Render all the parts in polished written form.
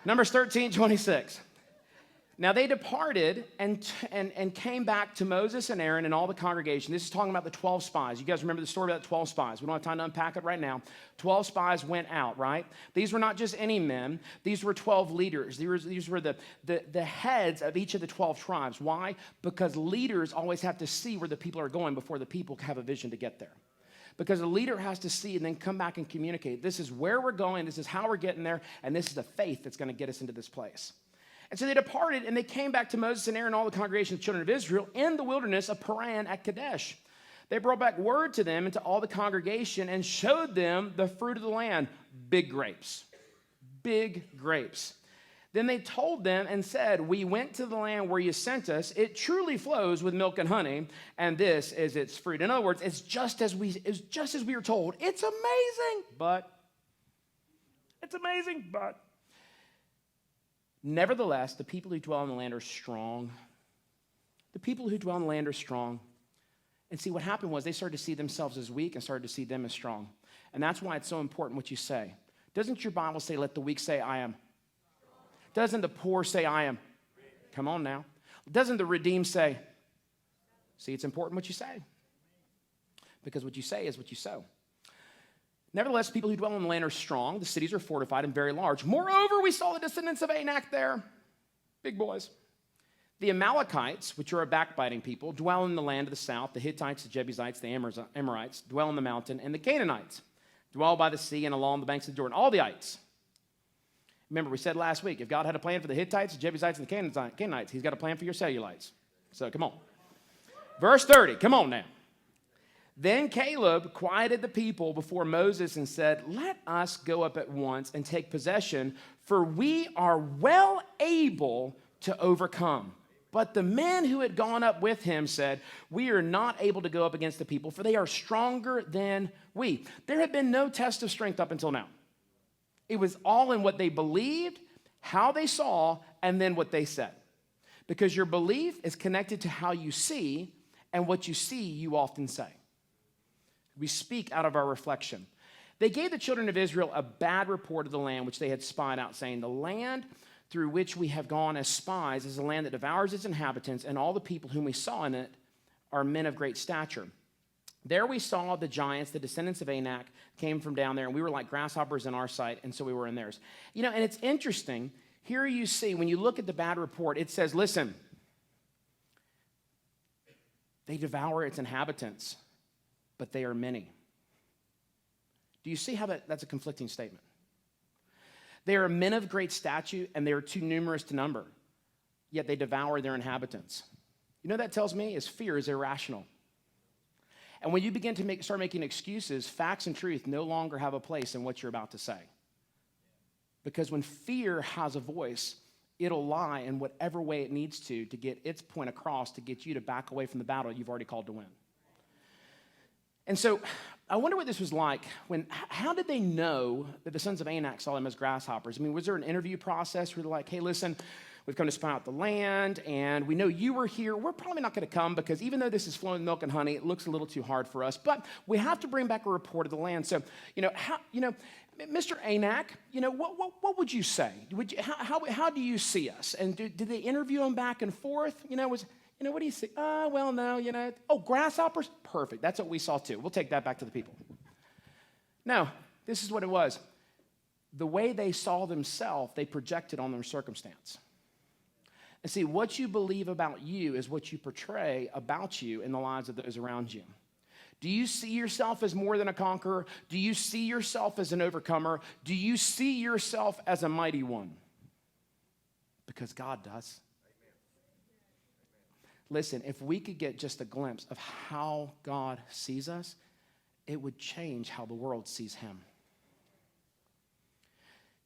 Numbers 13:26. Now they departed and came back to Moses and Aaron and all the congregation. This is talking about the 12 spies. You guys remember the story about the 12 spies. We don't have time to unpack it right now. 12 spies went out, right? These were not just any men. These were 12 leaders. These were the heads of each of the 12 tribes. Why? Because leaders always have to see where the people are going before the people have a vision to get there. Because a leader has to see and then come back and communicate. This is where we're going. This is how we're getting there. And this is the faith that's going to get us into this place. And so they departed, and they came back to Moses and Aaron and all the congregation of the children of Israel in the wilderness of Paran at Kadesh. They brought back word to them and to all the congregation and showed them the fruit of the land, big grapes, big grapes. Then they told them and said, we went to the land where you sent us. It truly flows with milk and honey, and this is its fruit. In other words, it's just as we were told. It's amazing, but. Nevertheless, the people who dwell in the land are strong. The people who dwell in the land are strong. And see, what happened was they started to see themselves as weak and started to see them as strong. And that's why it's so important what you say. Doesn't your Bible say, let the weak say, I am? Doesn't the poor say, I am? Come on now. Doesn't the redeemed say? See, it's important what you say. Because what you say is what you sow. Nevertheless, people who dwell in the land are strong. The cities are fortified and very large. Moreover, we saw the descendants of Anak there. Big boys. The Amalekites, which are a backbiting people, dwell in the land of the south. The Hittites, the Jebusites, the Amorites dwell in the mountain. And the Canaanites dwell by the sea and along the banks of the Jordan. All the ites. Remember, we said last week, if God had a plan for the Hittites, the Jebusites, and the Canaanites, he's got a plan for your cellulites. So come on. Verse 30, come on now. Then Caleb quieted the people before Moses and said, let us go up at once and take possession, for we are well able to overcome. But the men who had gone up with him said, we are not able to go up against the people, for they are stronger than we. There had been no test of strength up until now. It was all in what they believed, how they saw, and then what they said. Because your belief is connected to how you see, and what you see, you often say. We speak out of our reflection. They gave the children of Israel a bad report of the land which they had spied out, saying, the land through which we have gone as spies is a land that devours its inhabitants, and all the people whom we saw in it are men of great stature. There we saw the giants, the descendants of Anak, came from down there, and we were like grasshoppers in our sight, and so we were in theirs. You know, and it's interesting. Here you see, when you look at the bad report, it says, listen, they devour its inhabitants, but they are many. Do you see how that's a conflicting statement? They are men of great stature, and they are too numerous to number, yet they devour their inhabitants. You know what that tells me? Is fear is irrational. And when you begin to start making excuses, facts and truth no longer have a place in what you're about to say. Because when fear has a voice, it'll lie in whatever way it needs to get its point across to get you to back away from the battle you've already called to win. And so I wonder what this was like. How did they know that the sons of Anak saw them as grasshoppers? I mean, was there an interview process where they're like, hey, listen, we've come to spy out the land, and we know you were here. We're probably not going to come because even though this is flowing milk and honey, it looks a little too hard for us. But we have to bring back a report of the land. So, Mr. Anak, what would you say? How do you see us? And did they interview him back and forth? What do you see? Well, no, grasshoppers? Perfect. That's what we saw too. We'll take that back to the people. No, this is what it was. The way they saw themselves, they projected on their circumstance. And see, what you believe about you is what you portray about you in the lives of those around you. Do you see yourself as more than a conqueror? Do you see yourself as an overcomer? Do you see yourself as a mighty one? Because God does. Listen, if we could get just a glimpse of how God sees us, it would change how the world sees him.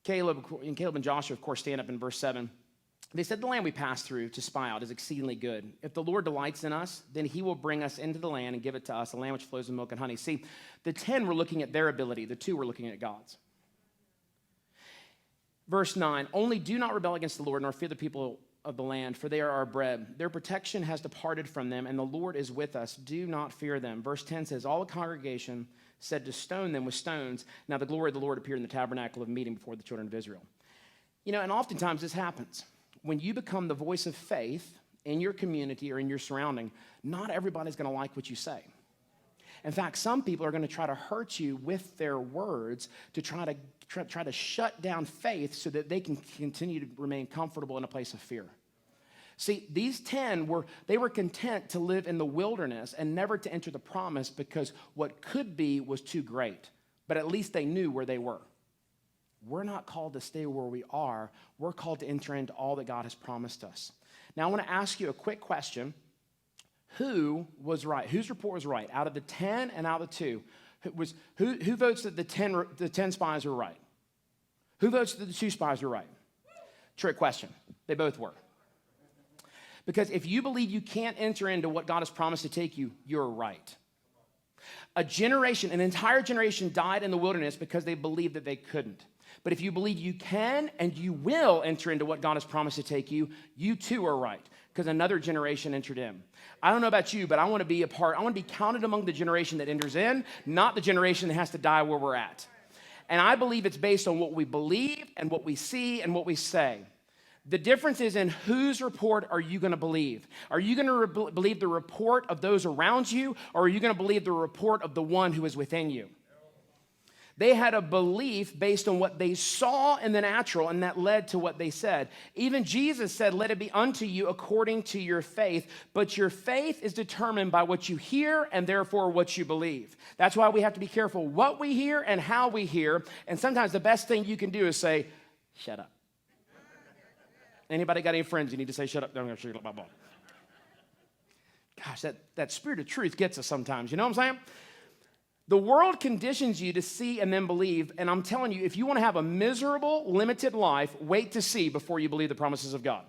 Caleb and Joshua, of course, stand up in verse 7. They said, the land we passed through to spy out is exceedingly good. If the Lord delights in us, then he will bring us into the land and give it to us, a land which flows with milk and honey. See, the 10 were looking at their ability. The 2 were looking at God's. Verse 9, only do not rebel against the Lord, nor fear the people of the land, for they are our bread. Their protection has departed from them, and the Lord is with us. Do not fear them. Verse 10 says, all the congregation said to stone them with stones. Now the glory of the Lord appeared in the tabernacle of meeting before the children of Israel. You know, and oftentimes this happens. When you become the voice of faith in your community or in your surrounding, not everybody's going to like what you say. In fact, some people are going to try to hurt you with their words to try to shut down faith so that they can continue to remain comfortable in a place of fear. See, these 10 were content to live in the wilderness and never to enter the promise because what could be was too great. But at least they knew where they were. We're not called to stay where we are. We're called to enter into all that God has promised us. Now, I want to ask you a quick question. Who was right? Whose report was right? Out of the 10 and out of the 2, who votes that the 10 spies were right? Who votes that the 2 spies were right? Trick question. They both were. Because if you believe you can't enter into what God has promised to take you, you're right. An entire generation died in the wilderness because they believed that they couldn't. But if you believe you can and you will enter into what God has promised to take you, you too are right, because another generation entered in. I don't know about you, but I want to be I want to be counted among the generation that enters in, not the generation that has to die where we're at. And I believe it's based on what we believe and what we see and what we say. The difference is in whose report are you going to believe? Are you going to believe the report of those around you, or are you going to believe the report of the one who is within you? They had a belief based on what they saw in the natural, and that led to what they said. Even Jesus said, "Let it be unto you according to your faith," but your faith is determined by what you hear and therefore what you believe. That's why we have to be careful what we hear and how we hear, and sometimes the best thing you can do is say, "Shut up." Anybody got any friends you need to say, "Shut up"? I'm going to shut up. Gosh, that spirit of truth gets us sometimes. You know what I'm saying? The world conditions you to see and then believe, and I'm telling you, if you want to have a miserable, limited life, wait to see before you believe the promises of God.